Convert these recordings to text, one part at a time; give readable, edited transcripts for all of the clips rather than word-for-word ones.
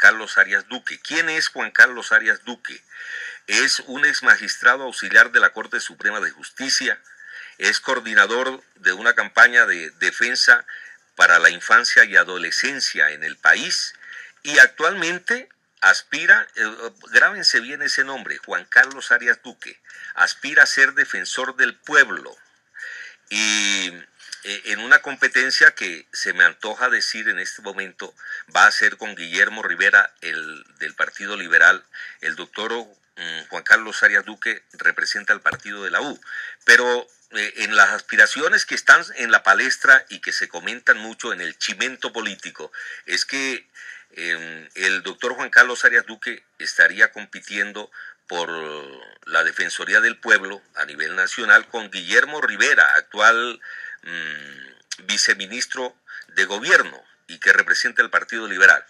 Carlos Arias Duque. ¿Quién es Juan Carlos Arias Duque? Es un ex magistrado auxiliar de la Corte Suprema de Justicia, es coordinador de una campaña de defensa para la infancia y adolescencia en el país y actualmente aspira, grábense bien ese nombre, Juan Carlos Arias Duque, aspira a ser defensor del pueblo y en una competencia que se me antoja decir en este momento va a ser con Guillermo Rivera, el del Partido Liberal. El doctor Juan Carlos Arias Duque representa al partido de la U, pero en las aspiraciones que están en la palestra y que se comentan mucho en el chimento político, es que el doctor Juan Carlos Arias Duque estaría compitiendo por la Defensoría del Pueblo a nivel nacional con Guillermo Rivera, actual viceministro de Gobierno y que representa el Partido Liberal.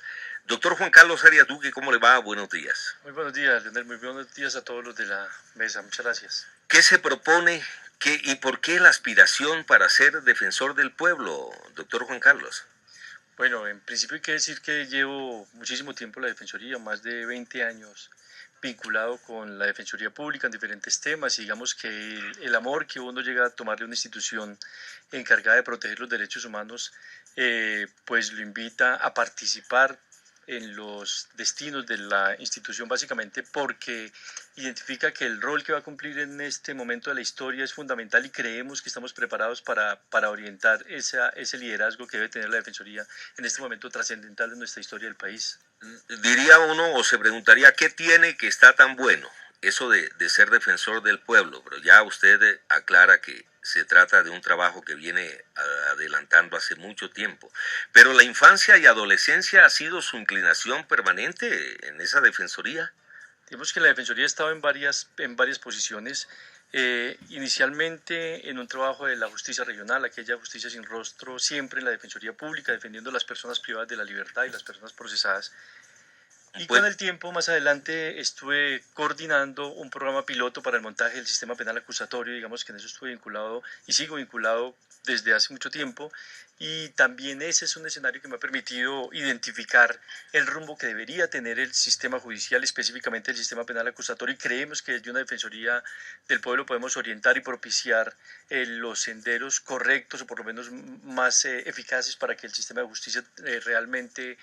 Doctor Juan Carlos Arias Duque, ¿cómo le va? Buenos días. Muy buenos días, Leonel. Muy buenos días a todos los de la mesa. Muchas gracias. ¿Qué se propone y por qué la aspiración para ser defensor del pueblo, doctor Juan Carlos? Bueno, en principio hay que decir que llevo muchísimo tiempo en la Defensoría, más de 20 años vinculado con la Defensoría Pública en diferentes temas y digamos que el amor que uno llega a tomarle a una institución encargada de proteger los derechos humanos, pues lo invita a participar en los destinos de la institución básicamente porque identifica que el rol que va a cumplir en este momento de la historia es fundamental y creemos que estamos preparados para orientar ese liderazgo que debe tener la Defensoría en este momento trascendental de nuestra historia del país. Diría uno o se preguntaría qué tiene que está tan bueno eso de ser defensor del pueblo, pero ya usted aclara que se trata de un trabajo que viene adelantando hace mucho tiempo. Pero la infancia y adolescencia ha sido su inclinación permanente en esa defensoría. Digamos que la Defensoría ha estado en varias posiciones, inicialmente en un trabajo de la justicia regional, aquella justicia sin rostro, siempre en la Defensoría Pública, defendiendo a las personas privadas de la libertad y las personas procesadas. Y Pues, con el tiempo, más adelante, estuve coordinando un programa piloto para el montaje del sistema penal acusatorio, digamos que en eso estuve vinculado y sigo vinculado desde hace mucho tiempo, y también ese es un escenario que me ha permitido identificar el rumbo que debería tener el sistema judicial, específicamente el sistema penal acusatorio, y creemos que desde una Defensoría del Pueblo podemos orientar y propiciar los senderos correctos o por lo menos más eficaces para que el sistema de justicia realmente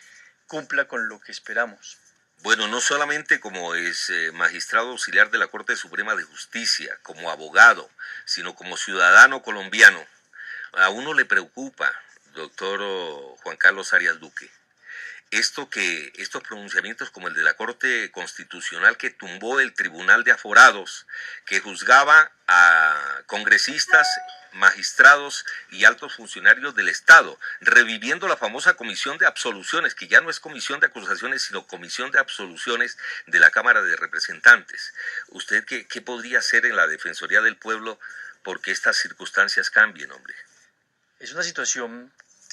cumpla con lo que esperamos. bueno, no solamente como es magistrado auxiliar de la Corte Suprema de Justicia, como abogado, sino como ciudadano colombiano. A uno le preocupa, doctor Juan Carlos Arias Duque, estos pronunciamientos como el de la Corte Constitucional que tumbó el Tribunal de Aforados, que juzgaba a congresistas, magistrados y altos funcionarios del Estado, reviviendo la famosa comisión de absoluciones, que ya no es comisión de acusaciones, sino comisión de absoluciones de la Cámara de Representantes. ¿Usted qué podría hacer en la Defensoría del Pueblo porque estas circunstancias cambien, hombre? Es una situación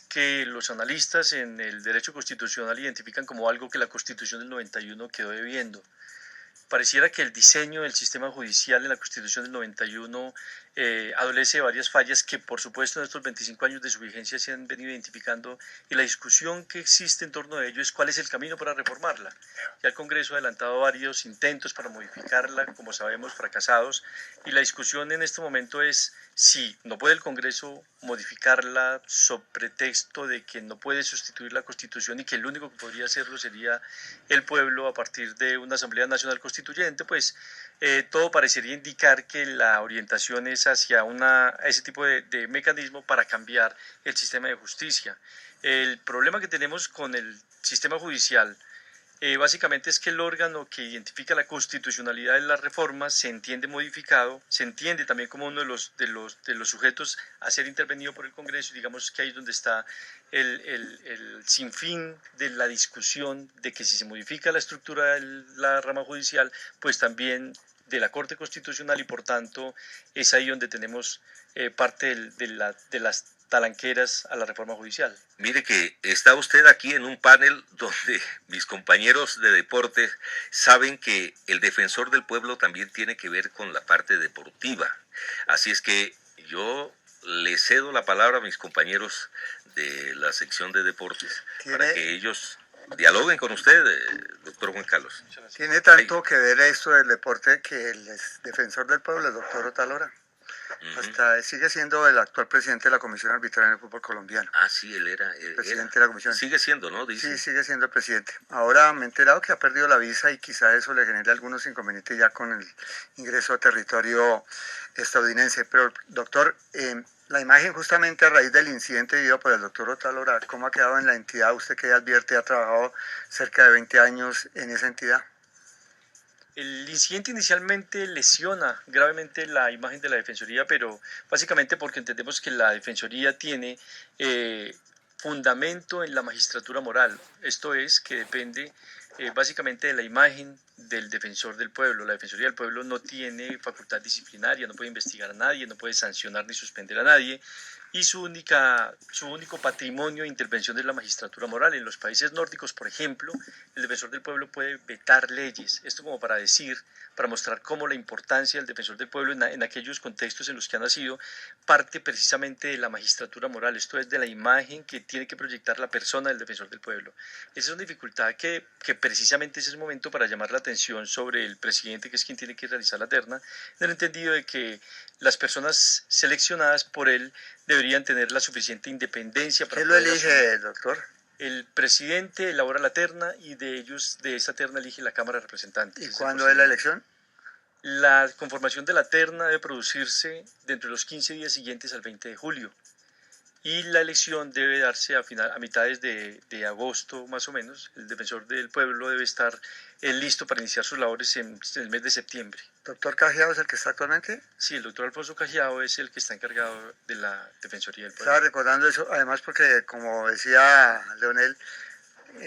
que los analistas en el derecho constitucional identifican como algo que la Constitución del 91 quedó debiendo. Pareciera que el diseño del sistema judicial en la Constitución del 91 adolece de varias fallas que por supuesto en estos 25 años de su vigencia se han venido identificando y la discusión que existe en torno a ello es cuál es el camino para reformarla. Ya el Congreso ha adelantado varios intentos para modificarla, como sabemos fracasados, y la discusión en este momento es si no puede el Congreso modificarla sobre pretexto de que no puede sustituir la Constitución y que el único que podría hacerlo sería el pueblo a partir de una Asamblea Nacional Constituyente, pues todo parecería indicar que la orientación es hacia ese tipo de mecanismo para cambiar el sistema de justicia. El problema que tenemos con el sistema judicial básicamente es que el órgano que identifica la constitucionalidad de las reformas se entiende modificado, se entiende también como uno de los sujetos a ser intervenido por el Congreso, y digamos que ahí es donde está el sinfín de la discusión de que si se modifica la estructura de la rama judicial, pues también de la Corte Constitucional, y por tanto es ahí donde tenemos parte de las talanqueras a la reforma judicial. Mire que está usted aquí en un panel donde mis compañeros de deportes saben que el defensor del pueblo también tiene que ver con la parte deportiva. Así es que yo le cedo la palabra a mis compañeros de la sección de deportes para que ellos Dialoguen con usted, doctor Juan Carlos. Tiene tanto que ver esto del deporte que el defensor del pueblo, el doctor Otalora, hasta sigue siendo el actual presidente de la Comisión Arbitral en el fútbol colombiano. Ah, sí, él era. Presidente de la comisión. Sigue siendo, ¿no? Dice. Sí, sigue siendo el presidente. Ahora me he enterado que ha perdido la visa y quizá eso le genere algunos inconvenientes ya con el ingreso a territorio estadounidense. Pero, doctor, la imagen justamente a raíz del incidente vivido por el doctor Otalora, ¿cómo ha quedado en la entidad? Usted que ya advierte, ha trabajado cerca de 20 años en esa entidad. El incidente inicialmente lesiona gravemente la imagen de la Defensoría, pero básicamente porque entendemos que la Defensoría tiene fundamento en la magistratura moral. Esto es que depende básicamente de la imagen del defensor del pueblo. La Defensoría del Pueblo no tiene facultad disciplinaria, no puede investigar a nadie, no puede sancionar ni suspender a nadie. Y su único patrimonio de intervención es la magistratura moral. En los países nórdicos, por ejemplo, el defensor del pueblo puede vetar leyes. Esto como para decir, para mostrar cómo la importancia del defensor del pueblo en aquellos contextos en los que ha nacido parte precisamente de la magistratura moral. Esto es de la imagen que tiene que proyectar la persona del defensor del pueblo. Esa es una dificultad que precisamente es el momento para llamar la atención sobre el presidente, que es quien tiene que realizar la terna, en el entendido de que las personas seleccionadas por él deberían tener la suficiente independencia para... ¿Quién lo elige, doctor? El presidente elabora la terna y de esa terna elige la Cámara de Representantes. ¿Y cuándo es la elección? La conformación de la terna debe producirse dentro de los 15 días siguientes al 20 de julio. Y la elección debe darse a mitades de agosto más o menos. El defensor del pueblo debe estar listo para iniciar sus labores en el mes de septiembre. ¿Doctor Cajiao es el que está actualmente? Sí, el doctor Alfonso Cajiao es el que está encargado de la Defensoría del Pueblo. Estaba recordando eso, además porque, como decía Leonel,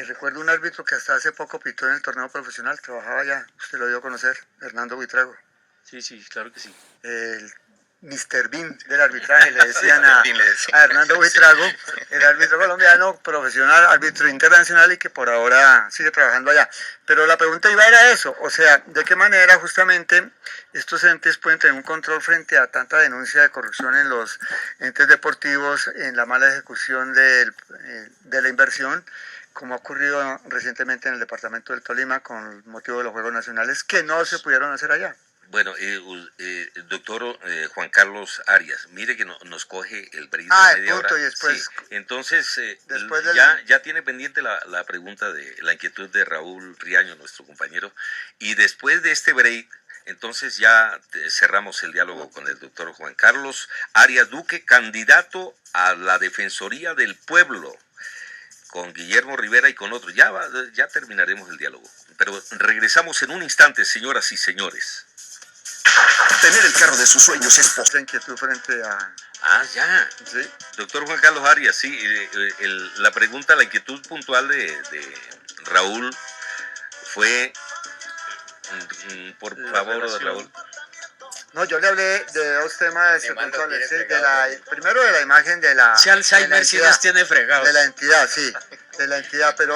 recuerdo un árbitro que hasta hace poco pitó en el torneo profesional, trabajaba allá, usted lo dio a conocer, Hernando Buitrago. Sí, claro que sí. El Mr. Bean del arbitraje, le decían a Hernando Buitrago, el árbitro colombiano, profesional, árbitro internacional y que por ahora sigue trabajando allá. Pero la pregunta iba a eso, o sea, ¿de qué manera justamente estos entes pueden tener un control frente a tanta denuncia de corrupción en los entes deportivos, en la mala ejecución de la inversión, como ha ocurrido recientemente en el departamento del Tolima con motivo de los Juegos Nacionales, que no se pudieron hacer allá? Bueno, doctor Juan Carlos Arias, mire que nos coge el break de media hora. Y después, sí. Entonces, después ya tiene pendiente la pregunta de la inquietud de Raúl Riaño, nuestro compañero, y después de este break, entonces ya cerramos el diálogo con el doctor Juan Carlos Arias Duque, candidato a la Defensoría del Pueblo, con Guillermo Rivera y con otros. Ya terminaremos el diálogo, pero regresamos en un instante, señoras y señores. Tener el carro de sus sueños es la inquietud frente a... Ya. ¿Sí? Doctor Juan Carlos Arias, sí, la pregunta, la inquietud puntual de Raúl fue, por favor, Raúl. No, yo le hablé de dos temas puntuales, primero de la imagen de la... Si Alzheimer sí las tiene fregados. De la entidad, sí, de la entidad, pero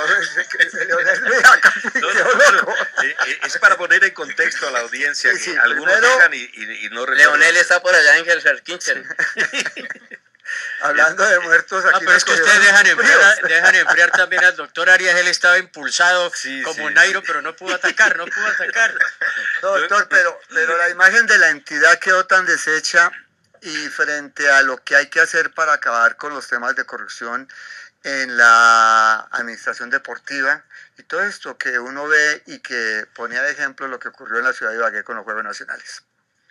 es para poner en contexto a la audiencia, sí, que algunos digan y no recuerdan. Leonel está por allá en Gelsenkirchen. Hablando de muertos aquí. Pero es que ustedes dejan enfriar también al doctor Arias. Él estaba impulsado como Nairo, pero no pudo atacar. No, doctor, pero la imagen de la entidad quedó tan deshecha, y frente a lo que hay que hacer para acabar con los temas de corrupción en la administración deportiva y todo esto que uno ve y que ponía de ejemplo lo que ocurrió en la ciudad de Ibagué con los Juegos Nacionales.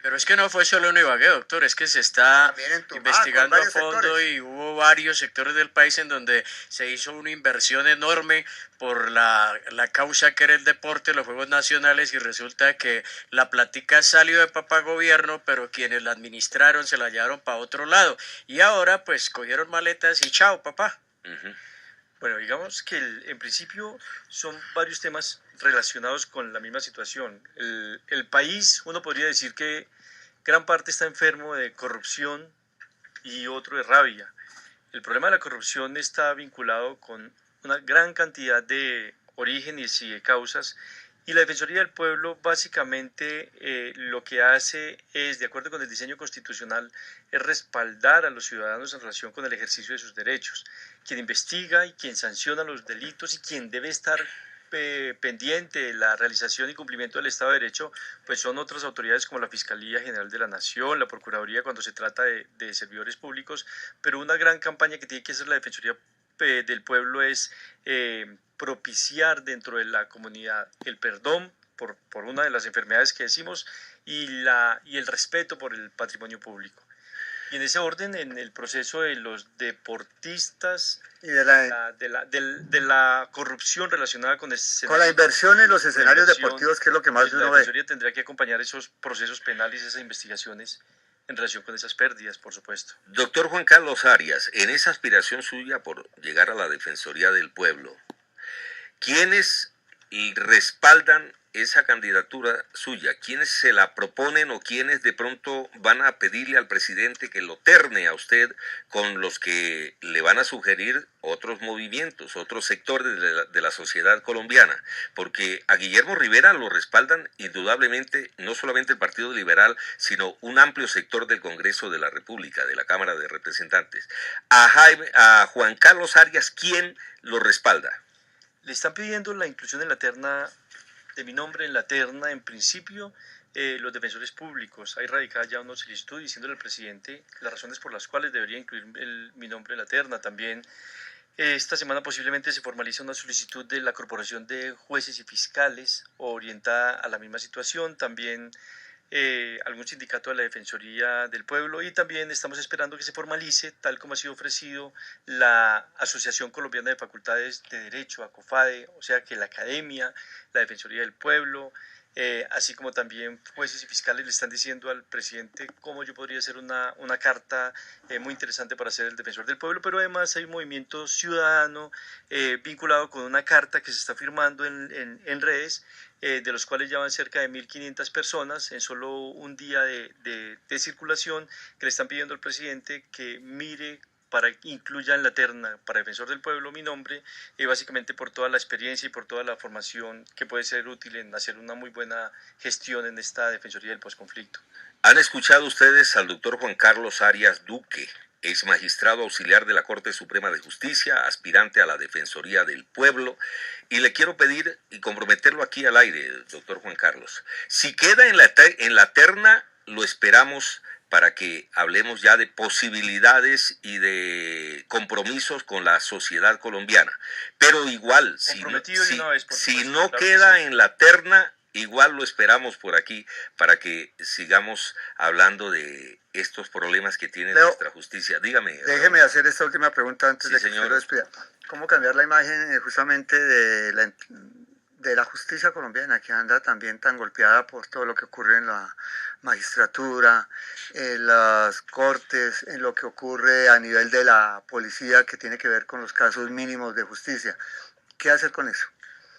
Pero es que no fue solo en Ibagué, doctor, es que se está investigando a fondo sectores. Y hubo varios sectores del país en donde se hizo una inversión enorme por la causa que era el deporte, los Juegos Nacionales, y resulta que la plática salió de papá gobierno, pero quienes la administraron se la llevaron para otro lado. Y ahora pues cogieron maletas y chao, papá. Uh-huh. Bueno, digamos que en principio son varios temas relacionados con la misma situación. El país, uno podría decir que gran parte está enfermo de corrupción y otro de rabia. El problema de la corrupción está vinculado con una gran cantidad de orígenes y de causas Y la Defensoría del Pueblo básicamente lo que hace es, de acuerdo con el diseño constitucional, es respaldar a los ciudadanos en relación con el ejercicio de sus derechos. Quien investiga y quien sanciona los delitos y quien debe estar pendiente de la realización y cumplimiento del Estado de Derecho, pues son otras autoridades como la Fiscalía General de la Nación, la Procuraduría cuando se trata de servidores públicos, pero una gran campaña que tiene que hacer la Defensoría del Pueblo es propiciar dentro de la comunidad el perdón por una de las enfermedades que decimos y el respeto por el patrimonio público. Y en ese orden, en el proceso de los deportistas y de la corrupción relacionada con la inversión en los escenarios deportivos, que es lo que más pues uno la ve. Defensoría tendría que acompañar esos procesos penales, esas investigaciones en relación con esas pérdidas, por supuesto. Doctor Juan Carlos Arias, en esa aspiración suya por llegar a la Defensoría del Pueblo, ¿quiénes respaldan esa candidatura suya? ¿Quiénes se la proponen o quiénes de pronto van a pedirle al presidente que lo terne a usted con los que le van a sugerir otros movimientos, otros sectores de la sociedad colombiana? Porque a Guillermo Rivera lo respaldan indudablemente no solamente el Partido Liberal, sino un amplio sector del Congreso de la República, de la Cámara de Representantes. A Juan Carlos Arias, ¿quién lo respalda? Le están pidiendo la inclusión en la terna de mi nombre en la terna, en principio, los defensores públicos. Hay radicada ya una solicitud diciéndole al presidente las razones por las cuales debería incluir mi nombre en la terna. También esta semana posiblemente se formaliza una solicitud de la Corporación de Jueces y Fiscales orientada a la misma situación. También algún sindicato de la Defensoría del Pueblo, y también estamos esperando que se formalice, tal como ha sido ofrecido, la Asociación Colombiana de Facultades de Derecho, ACOFADE, o sea que la Academia, la Defensoría del Pueblo, así como también jueces y fiscales le están diciendo al presidente cómo yo podría hacer una carta muy interesante para ser el defensor del pueblo, pero además hay un movimiento ciudadano vinculado con una carta que se está firmando en redes, de los cuales ya van cerca de 1.500 personas en solo un día de circulación, que le están pidiendo al presidente que mire para que incluya en la terna para Defensor del Pueblo mi nombre, básicamente por toda la experiencia y por toda la formación que puede ser útil en hacer una muy buena gestión en esta Defensoría del Posconflicto. ¿Han escuchado ustedes al doctor Juan Carlos Arias Duque, ex magistrado auxiliar de la Corte Suprema de Justicia, aspirante a la Defensoría del Pueblo? Y le quiero pedir y comprometerlo aquí al aire, doctor Juan Carlos. Si queda en la terna, lo esperamos para que hablemos ya de posibilidades y de compromisos con la sociedad colombiana. Pero igual, si no queda en la terna, igual lo esperamos por aquí para que sigamos hablando de estos problemas que tiene nuestra justicia. Dígame. Déjeme hacer esta última pregunta antes de que señor. usted lo despida. ¿Cómo cambiar la imagen justamente de la justicia colombiana, que anda también tan golpeada por todo lo que ocurre en la magistratura, en las cortes, en lo que ocurre a nivel de la policía, que tiene que ver con los casos mínimos de justicia? ¿Qué hacer con eso?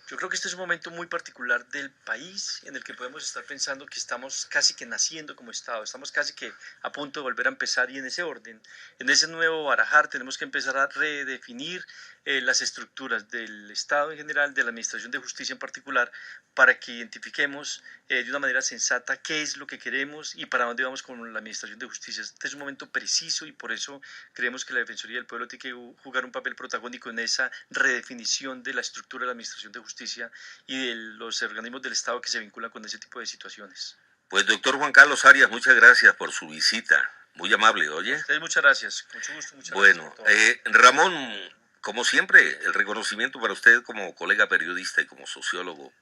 Yo creo que este es un momento muy particular del país en el que podemos estar pensando que estamos casi que naciendo como Estado, estamos casi que a punto de volver a empezar, y en ese orden, en ese nuevo barajar, tenemos que empezar a redefinir las estructuras del Estado en general, de la Administración de Justicia en particular, para que identifiquemos de una manera sensata qué es lo que queremos y para dónde vamos con la Administración de Justicia. Este es un momento preciso y por eso creemos que la Defensoría del Pueblo tiene que jugar un papel protagónico en esa redefinición de la estructura de la Administración de Justicia y de los organismos del Estado que se vinculan con ese tipo de situaciones. Pues doctor Juan Carlos Arias, muchas gracias por su visita. Muy amable, oye. Ustedes, muchas gracias. Mucho gusto, muchas gracias. Bueno, Ramón, como siempre, el reconocimiento para usted como colega periodista y como sociólogo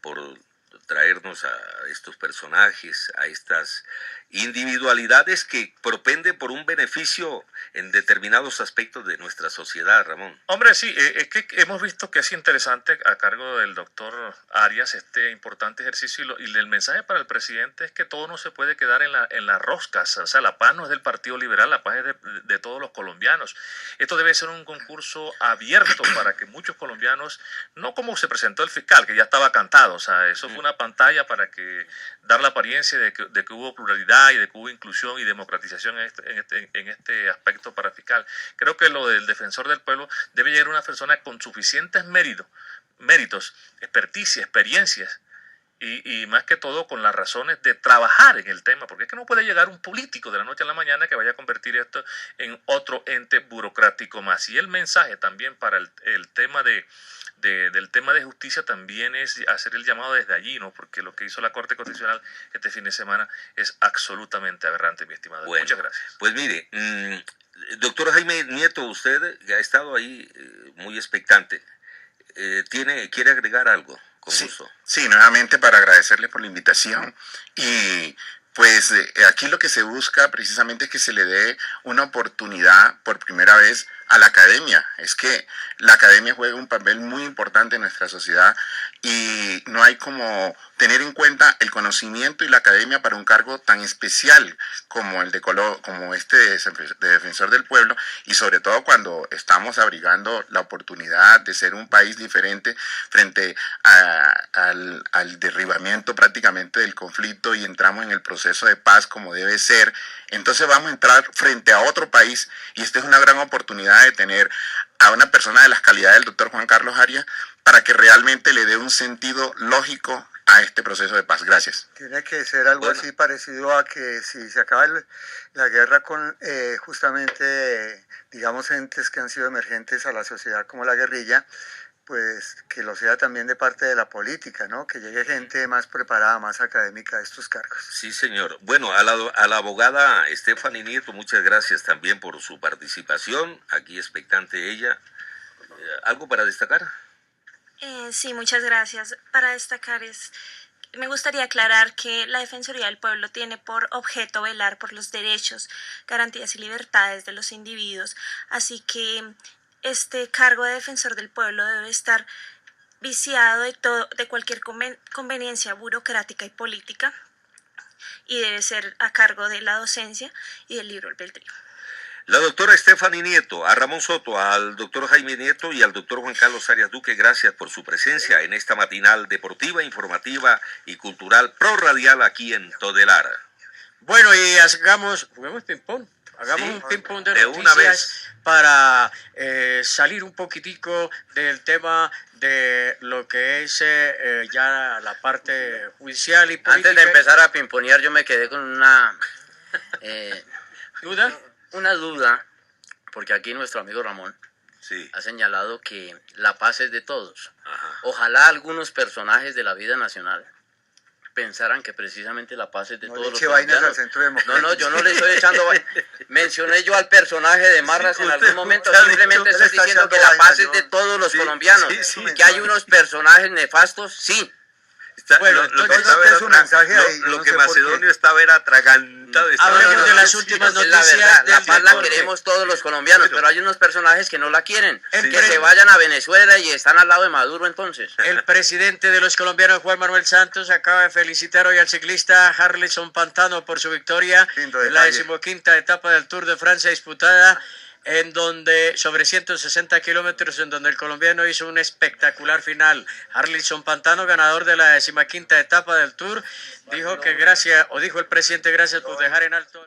por traernos a estos personajes, a estas individualidades que propenden por un beneficio en determinados aspectos de nuestra sociedad, Ramón. Hombre, sí, es que hemos visto que es interesante a cargo del doctor Arias este importante ejercicio, y el mensaje para el presidente es que todo no se puede quedar en las roscas. O sea, la paz no es del Partido Liberal, la paz es de todos los colombianos. Esto debe ser un concurso abierto para que muchos colombianos, no como se presentó el fiscal, que ya estaba cantado, o sea, eso fue una pantalla para que dar la apariencia de que hubo pluralidad y de que hubo inclusión y democratización en este aspecto para fiscal. Creo que lo del defensor del pueblo debe llegar a una persona con suficientes méritos, experticia, experiencias, y más que todo con las razones de trabajar en el tema, porque es que no puede llegar un político de la noche a la mañana que vaya a convertir esto en otro ente burocrático más. Y el mensaje también para el tema del tema de justicia también es hacer el llamado desde allí, ¿no? Porque lo que hizo la Corte Constitucional este fin de semana es absolutamente aberrante, mi estimado. Bueno, muchas gracias. Pues mire, doctor Jaime Nieto, usted que ha estado ahí muy expectante, ¿quiere agregar algo? Con gusto. Sí, nuevamente para agradecerle por la invitación y pues aquí lo que se busca precisamente es que se le dé una oportunidad por primera vez a la academia. Es que la academia juega un papel muy importante en nuestra sociedad y no hay como tener en cuenta el conocimiento y la academia para un cargo tan especial como el de defensor del pueblo, y sobre todo cuando estamos abrigando la oportunidad de ser un país diferente frente al derribamiento prácticamente del conflicto, y entramos en el proceso de paz como debe ser. Entonces vamos a entrar frente a otro país, y esta es una gran oportunidad de tener a una persona de las calidades del doctor Juan Carlos Arias para que realmente le dé un sentido lógico a este proceso de paz. Gracias. Tiene que ser algo así parecido a que si se acaba la guerra con justamente, digamos, entes que han sido emergentes a la sociedad como la guerrilla, pues que lo sea también de parte de la política, ¿no? Que llegue gente más preparada, más académica a estos cargos. Sí, señor. Bueno, a la abogada Stephanie Nieto, muchas gracias también por su participación. Aquí expectante ella. ¿Algo para destacar? Sí, muchas gracias. Para destacar me gustaría aclarar que la Defensoría del Pueblo tiene por objeto velar por los derechos, garantías y libertades de los individuos, así que este cargo de defensor del pueblo debe estar viciado de cualquier conveniencia burocrática y política, y debe ser a cargo de la docencia y del libre albedrío. La doctora Stephanie Nieto, a Ramón Soto, al doctor Jaime Nieto y al doctor Juan Carlos Arias Duque, gracias por su presencia en esta matinal deportiva, informativa y cultural prorradial aquí en Todelar. Bueno, y juguemos ping-pong. Hagamos un ping-pong de noticias una vez para salir un poquitico del tema de lo que es ya la parte judicial y política. Antes de empezar a pimponear, yo me quedé con una ¿Duda? Una duda, porque aquí nuestro amigo Ramón ha señalado que la paz es de todos. Ajá. Ojalá algunos personajes de la vida nacional pensaran que precisamente la paz es de todos los colombianos. No, yo no le estoy echando mencioné yo al personaje de Marras en algún momento, simplemente estoy diciendo que la paz es de todos los colombianos. Que hay unos personajes nefastos, sí. Bueno, lo que Macedonio estaba era atragantado. Hablemos de las últimas noticias. La paz la queremos todos los colombianos, pero hay unos personajes que no la quieren. Que se vayan a Venezuela y están al lado de Maduro entonces. El presidente de los colombianos, Juan Manuel Santos, acaba de felicitar hoy al ciclista Harlison Pantano por su victoria en la 15ª etapa del Tour de Francia disputada en donde sobre 160 kilómetros, en donde el colombiano hizo un espectacular final. Harlison Pantano, ganador de la 15ª etapa del Tour, dijo el presidente, gracias por dejar en alto